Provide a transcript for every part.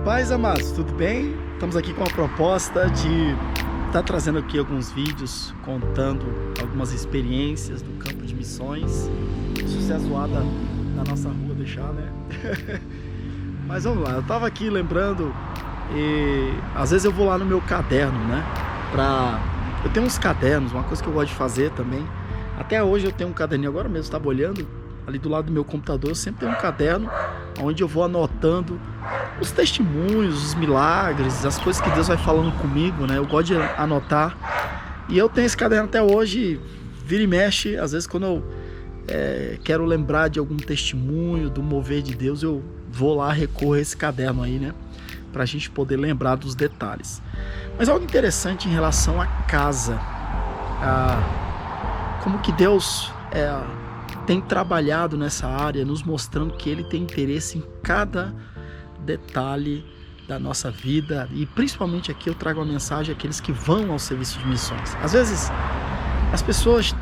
Paz, amados, tudo bem? Estamos aqui com a proposta de estar trazendo aqui alguns vídeos contando algumas experiências do campo de missões. Isso se é zoada na nossa rua deixar, né? Mas vamos lá, eu tava aqui lembrando e às vezes eu vou lá no meu caderno, né? Eu tenho uns cadernos, uma coisa que eu gosto de fazer também. Até hoje eu tenho um caderninho, agora mesmo estava olhando ali do lado do meu computador, eu sempre tenho um caderno onde eu vou anotando os testemunhos, os milagres, as coisas que Deus vai falando comigo, né? Eu gosto de anotar. E eu tenho esse caderno até hoje, vira e mexe, às vezes quando eu quero lembrar de algum testemunho, do mover de Deus, eu vou lá, recorro a esse caderno aí, né? Pra gente poder lembrar dos detalhes. Mas algo interessante em relação à casa, como que Deus tem trabalhado nessa área, nos mostrando que Ele tem interesse em cada detalhe da nossa vida, e principalmente aqui eu trago uma mensagem àqueles que vão ao serviço de missões. Às vezes as pessoas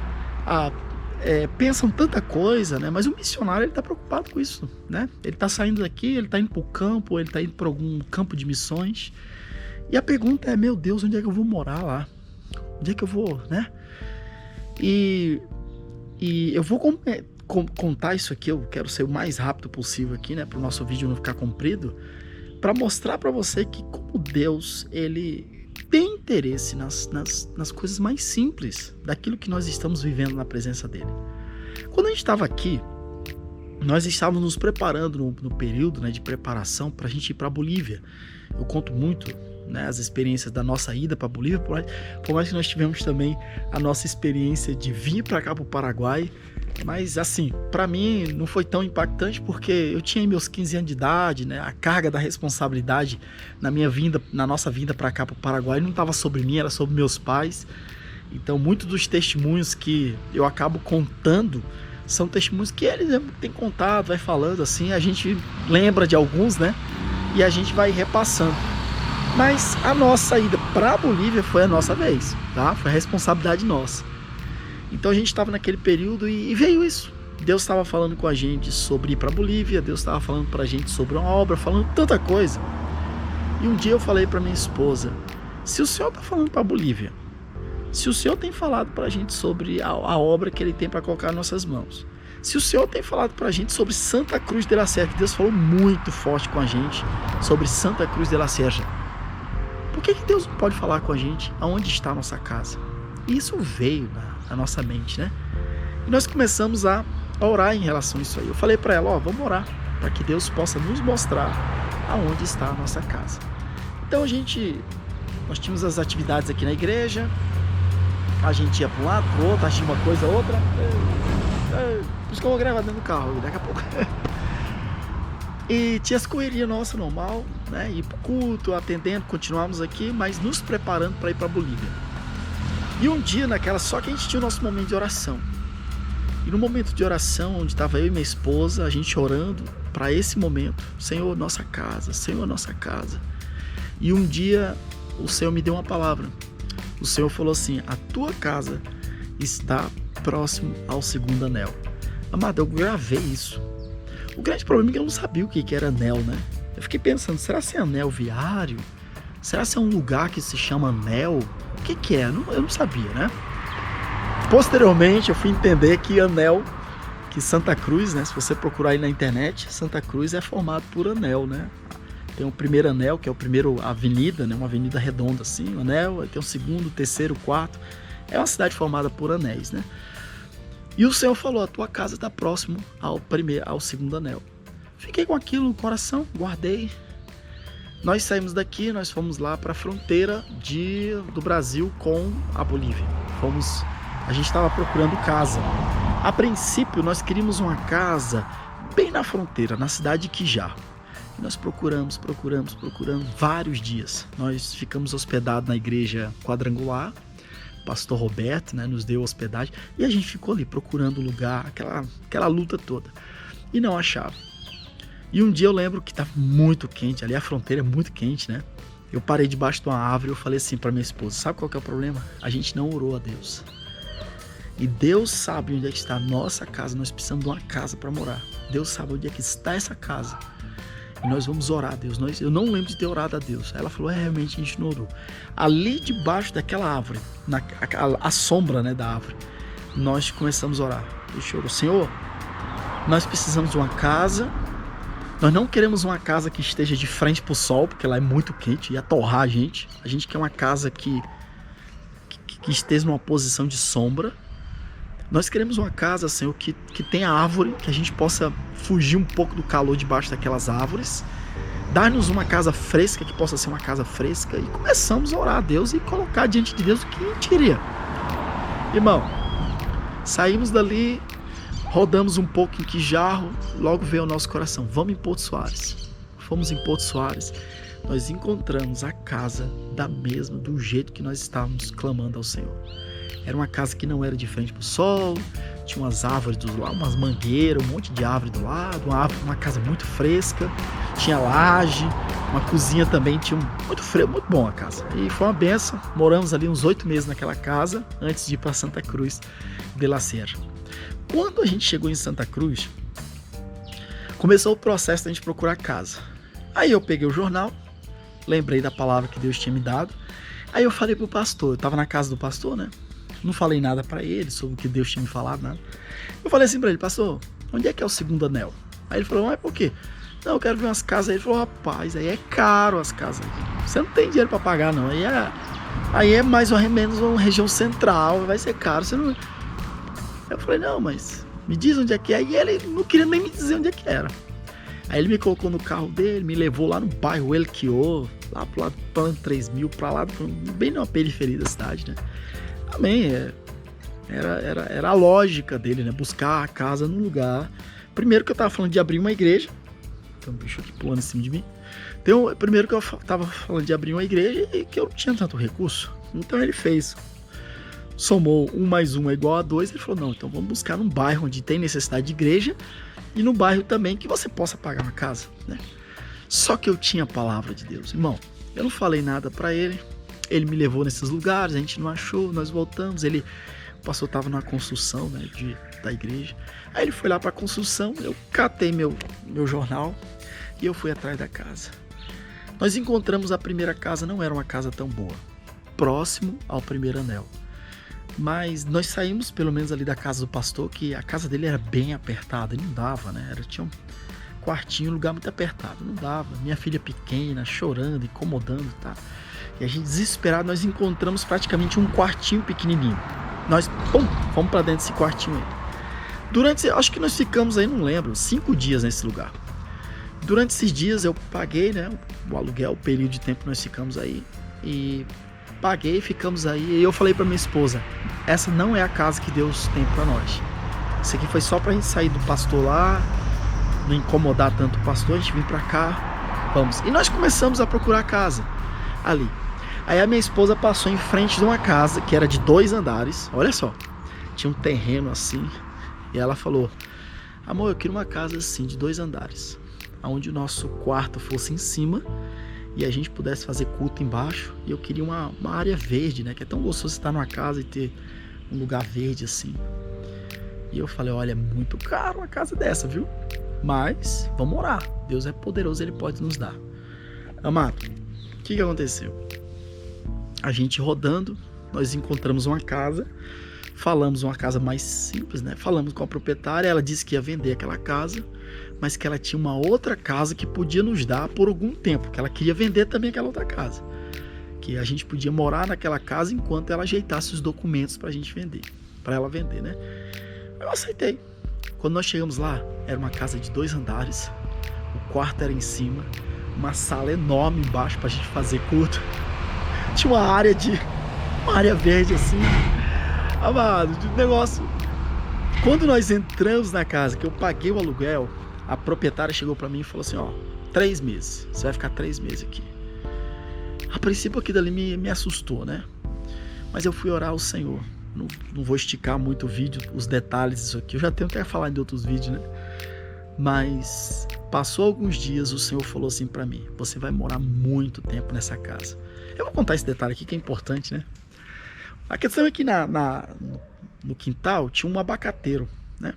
pensam tanta coisa, né? Mas o missionário, ele está preocupado com isso, né? Ele está saindo daqui, ele está indo para o campo, ele está indo para algum campo de missões, e a pergunta é: meu Deus, onde é que eu vou morar lá? Onde é que eu vou, né? E eu vou contar isso aqui, eu quero ser o mais rápido possível aqui, né, para o nosso vídeo não ficar comprido, para mostrar para você que como Deus, Ele tem interesse nas coisas mais simples daquilo que nós estamos vivendo na presença dEle. Quando a gente estava aqui, nós estávamos nos preparando no período, né, de preparação para a gente ir para a Bolívia. Eu conto muito, né, as experiências da nossa ida para a Bolívia, por mais que nós tivemos também a nossa experiência de vir para cá, para o Paraguai. Mas assim, para mim não foi tão impactante porque eu tinha meus 15 anos de idade, né? A carga da responsabilidade na nossa vinda para cá, para o Paraguai, não estava sobre mim, era sobre meus pais. Então muitos dos testemunhos que eu acabo contando são testemunhos que eles têm contado, vai falando assim, a gente lembra de alguns, né? E a gente vai repassando. Mas a nossa ida para a Bolívia foi a nossa vez, tá? Foi a responsabilidade nossa. Então a gente estava naquele período e veio isso. Deus estava falando com a gente sobre ir para a Bolívia, Deus estava falando para a gente sobre uma obra, falando tanta coisa. E um dia eu falei para minha esposa: se o Senhor está falando para a Bolívia, se o Senhor tem falado para a gente sobre a obra que Ele tem para colocar nas nossas mãos, se o Senhor tem falado para a gente sobre Santa Cruz de la Sierra, Deus falou muito forte com a gente sobre Santa Cruz de la Sierra, por que Deus não pode falar com a gente aonde está a nossa casa? E isso veio na nossa mente, né? E nós começamos a orar em relação a isso aí. Eu falei para ela: vamos orar para que Deus possa nos mostrar aonde está a nossa casa. Então nós tínhamos as atividades aqui na igreja, a gente ia para um lado, para o outro, achava uma coisa, outra. Por isso que eu vou gravar dentro do carro daqui a pouco. E tinha as correrias nossas normal, né? Ir para o culto, atendendo, continuamos aqui, mas nos preparando para ir para a Bolívia. E um dia só que a gente tinha o nosso momento de oração. E no momento de oração, onde estava eu e minha esposa, a gente orando para esse momento: Senhor, nossa casa, Senhor, nossa casa. E um dia o Senhor me deu uma palavra. O Senhor falou assim: a tua casa está próximo ao segundo anel. Amado, eu gravei isso. O grande problema é que eu não sabia o que era anel, né? Eu fiquei pensando: será que é anel viário? Será que é um lugar que se chama anel? O que é? Eu não sabia, né? Posteriormente eu fui entender que anel, que Santa Cruz, né? Se você procurar aí na internet, Santa Cruz é formado por anel, né? Tem o primeiro anel, que é o primeiro avenida, né? Uma avenida redonda assim, um anel. Aí tem o segundo, o terceiro, o quarto. É uma cidade formada por anéis, né? E o Senhor falou: a tua casa está próximo ao segundo anel. Fiquei com aquilo no coração, guardei. Nós saímos daqui, nós fomos lá para a fronteira do Brasil com a Bolívia. A gente estava procurando casa. A princípio, nós queríamos uma casa bem na fronteira, na cidade de Quijar. E nós procuramos vários dias. Nós ficamos hospedados na igreja quadrangular. O pastor Roberto, né, nos deu hospedagem. E a gente ficou ali procurando lugar, aquela luta toda. E não achava. E um dia eu lembro que estava muito quente, ali a fronteira é muito quente, né? Eu parei debaixo de uma árvore e eu falei assim para minha esposa: sabe qual que é o problema? A gente não orou a Deus. E Deus sabe onde é que está a nossa casa, nós precisamos de uma casa para morar. Deus sabe onde é que está essa casa. e nós vamos orar a Deus. Eu não lembro de ter orado a Deus. Aí ela falou, realmente a gente não orou. Ali debaixo daquela árvore, a sombra, né, da árvore, nós começamos a orar. E chorou, Senhor, nós precisamos de uma casa. Nós não queremos uma casa que esteja de frente para o sol, porque lá é muito quente, ia torrar a gente. A gente quer uma casa que esteja numa posição de sombra. Nós queremos uma casa, Senhor, que tenha árvore, que a gente possa fugir um pouco do calor debaixo daquelas árvores. Dar-nos uma casa fresca, que possa ser uma casa fresca. E começamos a orar a Deus e colocar diante de Deus o que a gente queria. Irmão, saímos dali, rodamos um pouco em Quijarro, logo veio ao nosso coração, vamos em Porto Soares. Fomos em Porto Soares, nós encontramos a casa do jeito que nós estávamos clamando ao Senhor. Era uma casa que não era de frente para o sol, tinha umas árvores do lado, umas mangueiras, um monte de árvore do lado, uma casa muito fresca, tinha laje, uma cozinha também, tinha muito fresco, muito bom a casa. E foi uma benção, moramos ali uns 8 meses naquela casa, antes de ir para Santa Cruz de la Sierra. Quando a gente chegou em Santa Cruz, começou o processo da gente procurar casa. Aí eu peguei o jornal, lembrei da palavra que Deus tinha me dado, aí eu falei pro pastor, eu estava na casa do pastor, né? Não falei nada para ele sobre o que Deus tinha me falado, nada. Eu falei assim para ele, pastor, onde é que é o segundo anel? Aí ele falou, mas por quê? Não, eu quero ver umas casas. Aí ele falou, rapaz, aí é caro as casas aqui. Você não tem dinheiro para pagar, não. Aí é mais ou menos uma região central, vai ser caro. Você não... Eu falei, não, mas me diz onde é que é. E ele não queria nem me dizer onde é que era. Aí ele me colocou no carro dele, me levou lá no bairro Elquiô, lá pro lado do Plano 3000, pra lá, bem na periferia da cidade, né? Também era a lógica dele, né? Buscar a casa num lugar. Primeiro que eu tava falando de abrir uma igreja. Tem um bicho aqui pulando em cima de mim. Então, primeiro que eu tava falando de abrir uma igreja e que eu não tinha tanto recurso. Então ele fez. Somou 1 mais 1 é igual a 2. Ele falou, não, então vamos buscar num bairro onde tem necessidade de igreja. E num bairro também que você possa pagar uma casa, né? Só que eu tinha a palavra de Deus. Irmão, eu não falei nada pra ele. Ele me levou nesses lugares, a gente não achou, nós voltamos. O pastor estava na construção, né, da igreja. Aí ele foi lá para a construção, eu catei meu jornal e eu fui atrás da casa. Nós encontramos a primeira casa, não era uma casa tão boa, próximo ao primeiro anel. Mas nós saímos pelo menos ali da casa do pastor, que a casa dele era bem apertada, e não dava, né? Tinha um quartinho, um lugar muito apertado, não dava. Minha filha pequena, chorando, incomodando, tá? E a gente desesperado, nós encontramos praticamente um quartinho pequenininho. Nós, fomos para dentro desse quartinho aí. Acho que nós ficamos aí, não lembro, 5 dias nesse lugar. Durante esses dias eu paguei, né, o aluguel, o período de tempo que nós ficamos aí. E paguei, ficamos aí. E eu falei para minha esposa, essa não é a casa que Deus tem para nós. Isso aqui foi só pra gente sair do pastor lá, não incomodar tanto o pastor, a gente vir para cá, vamos. E nós começamos a procurar casa ali. Aí a minha esposa passou em frente de uma casa que era de 2 andares, olha só, tinha um terreno assim, e ela falou, amor, eu queria uma casa assim, de 2 andares, onde o nosso quarto fosse em cima, e a gente pudesse fazer culto embaixo, e eu queria uma área verde, né, que é tão gostoso estar numa casa e ter um lugar verde assim. E eu falei, olha, é muito caro uma casa dessa, viu? Mas, vamos orar, Deus é poderoso, Ele pode nos dar. Amado, o que aconteceu? A gente rodando, nós encontramos uma casa, falamos uma casa mais simples, né? Falamos com a proprietária, ela disse que ia vender aquela casa, mas que ela tinha uma outra casa que podia nos dar por algum tempo, que ela queria vender também aquela outra casa, que a gente podia morar naquela casa enquanto ela ajeitasse os documentos pra gente vender, pra ela vender, né? Eu aceitei. Quando nós chegamos lá, era uma casa de 2 andares, o quarto era em cima, uma sala enorme embaixo pra gente fazer culto. Tinha uma área verde assim, amado, de negócio. Quando nós entramos na casa, que eu paguei o aluguel, a proprietária chegou pra mim e falou assim, ó, 3 meses, você vai ficar 3 meses aqui. A princípio aquilo ali me assustou, né? Mas eu fui orar ao Senhor. Não vou esticar muito o vídeo, os detalhes disso aqui, eu já tenho até falar em outros vídeos, né? Mas passou alguns dias, o Senhor falou assim pra mim, você vai morar muito tempo nessa casa. Eu vou contar esse detalhe aqui que é importante, né? A questão é que no quintal tinha um abacateiro, né?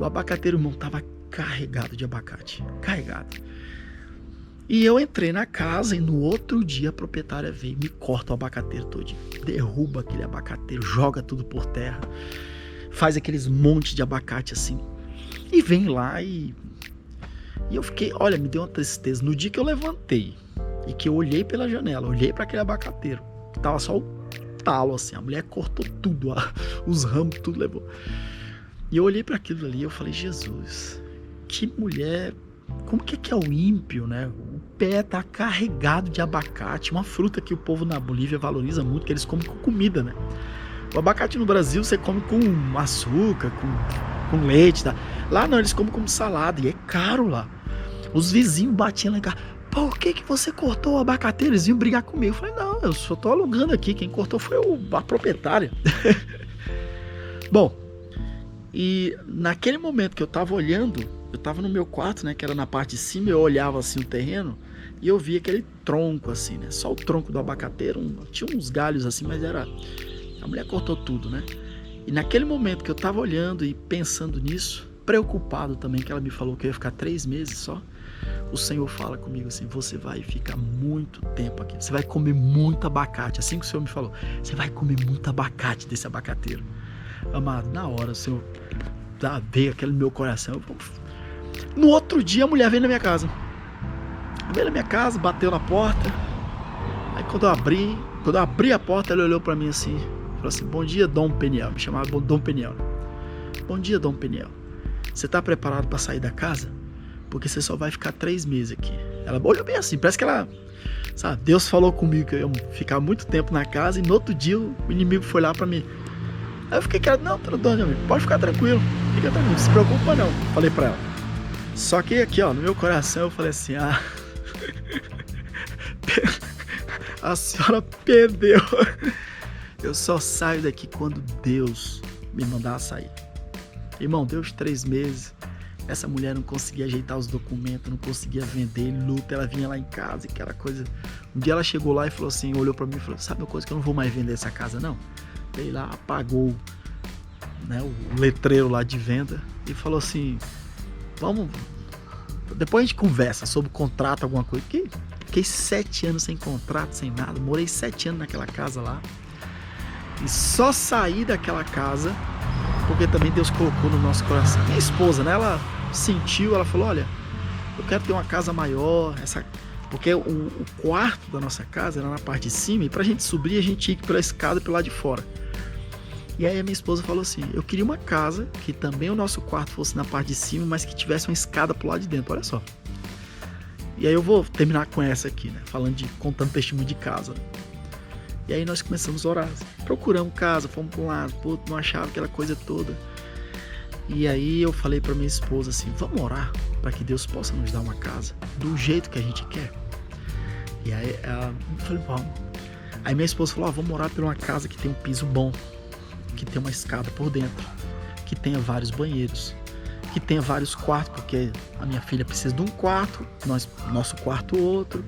O abacateiro, irmão, tava carregado de abacate. Carregado. E eu entrei na casa e no outro dia a proprietária veio, me corta o abacateiro todinho, derruba aquele abacateiro, joga tudo por terra, faz aqueles montes de abacate assim, e vem lá e eu fiquei, olha, me deu uma tristeza. No dia que eu levantei e que eu olhei pela janela, olhei para aquele abacateiro, tava só o talo assim, a mulher cortou tudo, os ramos, tudo levou. E eu olhei para aquilo ali e eu falei, Jesus, que mulher, como que é o ímpio, né? O pé tá carregado de abacate, uma fruta que o povo na Bolívia valoriza muito, que eles comem com comida, né? O abacate no Brasil você come com açúcar, com leite, tá? Lá não, eles comem como salada e é caro lá. Os vizinhos batiam lá em casa, por que você cortou o abacateiro? Eles iam brigar comigo. Eu falei, não, eu só tô alugando aqui, quem cortou foi a proprietária. Bom, e naquele momento que eu tava olhando, eu tava no meu quarto, né, que era na parte de cima, eu olhava assim o terreno e eu via aquele tronco assim, né, só o tronco do abacateiro, tinha uns galhos assim, mas era, a mulher cortou tudo, né. E naquele momento que eu tava olhando e pensando nisso, preocupado também, que ela me falou que eu ia ficar 3 meses só, o Senhor fala comigo assim, você vai ficar muito tempo aqui, você vai comer muito abacate, assim que o Senhor me falou, você vai comer muito abacate desse abacateiro. Amado, na hora o Senhor veio aquele no meu coração. No outro dia a mulher veio na minha casa. Veio na minha casa, bateu na porta. Aí quando eu abri a porta, ela olhou pra mim assim, falou assim, bom dia, Dom Peniel. Me chamava Dom Peniel. Bom dia, Dom Peniel. Você tá preparado pra sair da casa? Porque você só vai ficar 3 meses aqui. Ela olhou bem assim, parece que ela, sabe, Deus falou comigo que eu ia ficar muito tempo na casa e no outro dia o inimigo foi lá pra mim. Aí eu fiquei quieto, não, dona, pode ficar tranquilo, fica tranquilo, não se preocupa não, falei pra ela. Só que aqui, ó, no meu coração eu falei assim, a senhora perdeu. Eu só saio daqui quando Deus me mandar sair. Irmão, deu os 3 meses, essa mulher não conseguia ajeitar os documentos, não conseguia vender, luta, ela vinha lá em casa, aquela coisa. Um dia ela chegou lá e falou assim, olhou pra mim e falou, sabe uma coisa que eu não vou mais vender essa casa não? Veio lá, apagou, né, o letreiro lá de venda e falou assim, vamos, depois a gente conversa sobre contrato, alguma coisa. Fiquei 7 anos sem contrato, sem nada, morei 7 anos naquela casa lá e só saí daquela casa porque também Deus colocou no nosso coração. Minha esposa, né, ela sentiu, ela falou, olha, eu quero ter uma casa maior, porque o quarto da nossa casa era na parte de cima e pra gente subir a gente tinha que ir pela escada pelo lado de fora. E aí a minha esposa falou assim, eu queria uma casa que também o nosso quarto fosse na parte de cima, mas que tivesse uma escada pro lado de dentro, olha só. E aí eu vou terminar com essa aqui, né, contando testemunho de casa. Né? E aí nós começamos a orar, procuramos casa, fomos para um lado, pro outro, não achava aquela coisa toda. E aí eu falei para minha esposa assim, vamos orar para que Deus possa nos dar uma casa do jeito que a gente quer. E aí eu falei, vamos. Aí minha esposa falou, vamos orar por uma casa que tem um piso bom, que tem uma escada por dentro, que tenha vários banheiros, que tenha vários quartos, porque a minha filha precisa de um quarto, nosso quarto outro,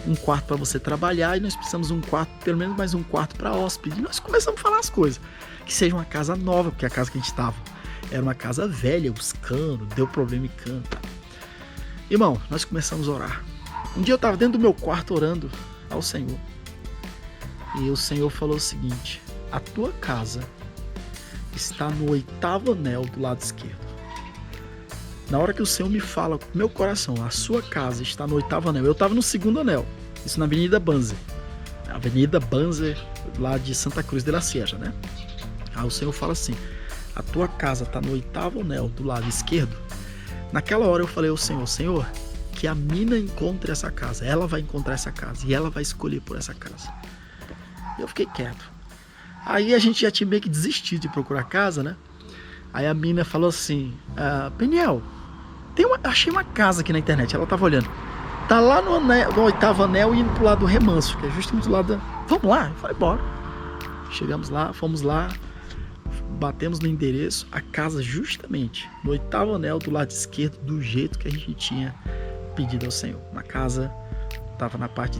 um quarto para você trabalhar e nós precisamos de um quarto, pelo menos mais um quarto para hóspede. E nós começamos a falar as coisas, que seja uma casa nova, porque a casa que a gente estava era uma casa velha, os canos, deu problema em cano. Irmão, nós começamos a orar. Um dia eu estava dentro do meu quarto orando ao Senhor e o Senhor falou o seguinte, a tua casa está no 8º anel do lado esquerdo. Na hora que o Senhor me fala com o meu coração, a sua casa está no 8º anel, eu estava no 2º anel, isso na Avenida Banzer, lá de Santa Cruz de la Sierra, né? Aí o Senhor fala assim, a tua casa está no 8º anel do lado esquerdo. Naquela hora eu falei ao Senhor, Senhor, que a mina encontre essa casa, ela vai encontrar essa casa e ela vai escolher por essa casa. E eu fiquei quieto. Aí a gente já tinha meio que desistido de procurar casa, né? Aí a mina falou assim, Peniel, achei uma casa aqui na internet, ela tava olhando. Tá lá no 8º anel indo pro lado do Remanso, que é justamente do lado Vamos lá? Eu falei, bora. Chegamos lá, fomos lá, batemos no endereço, a casa justamente no 8º anel do lado esquerdo, do jeito que a gente tinha pedido ao Senhor. Uma casa tava na parte,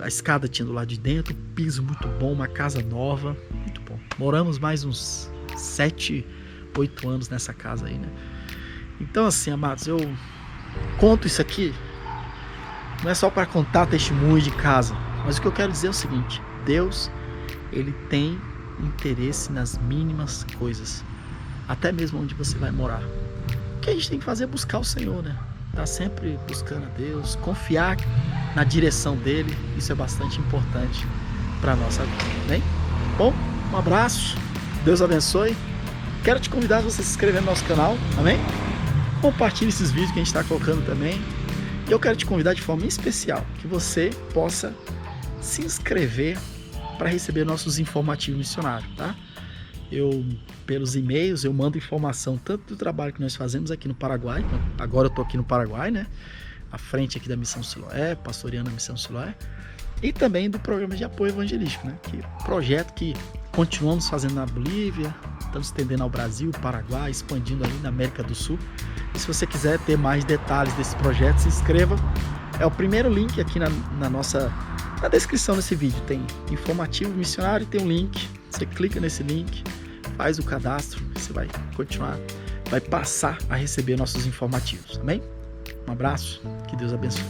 a escada tinha do lado de dentro, piso muito bom, uma casa nova, muito bom. Moramos mais uns 7, 8 anos nessa casa aí, né? Então assim, amados, eu conto isso aqui não é só para contar testemunho de casa, mas o que eu quero dizer é o seguinte: Deus, ele tem interesse nas mínimas coisas, até mesmo onde você vai morar. O que a gente tem que fazer é buscar o Senhor, né? Tá sempre buscando a Deus, confiar na direção dele. Isso é bastante importante para nossa vida, bem? Bom, um abraço, Deus abençoe. Quero te convidar a você se inscrever no nosso canal, amém? Compartilhe esses vídeos que a gente está colocando também. E eu quero te convidar de forma especial que você possa se inscrever para receber nossos informativos missionários, tá? Pelos e-mails, eu mando informação tanto do trabalho que nós fazemos aqui no Paraguai. Agora eu estou aqui no Paraguai, né? À frente aqui da Missão Siloé, pastoreando a Missão Siloé. E também do programa de apoio evangelístico, né? Que projeto que continuamos fazendo na Bolívia, estamos estendendo ao Brasil, Paraguai, expandindo aí na América do Sul. E se você quiser ter mais detalhes desse projeto, se inscreva. É o primeiro link aqui na descrição desse vídeo. Tem informativo missionário, tem um link. Você clica nesse link, faz o cadastro, você vai passar a receber nossos informativos, amém? Um abraço, que Deus abençoe.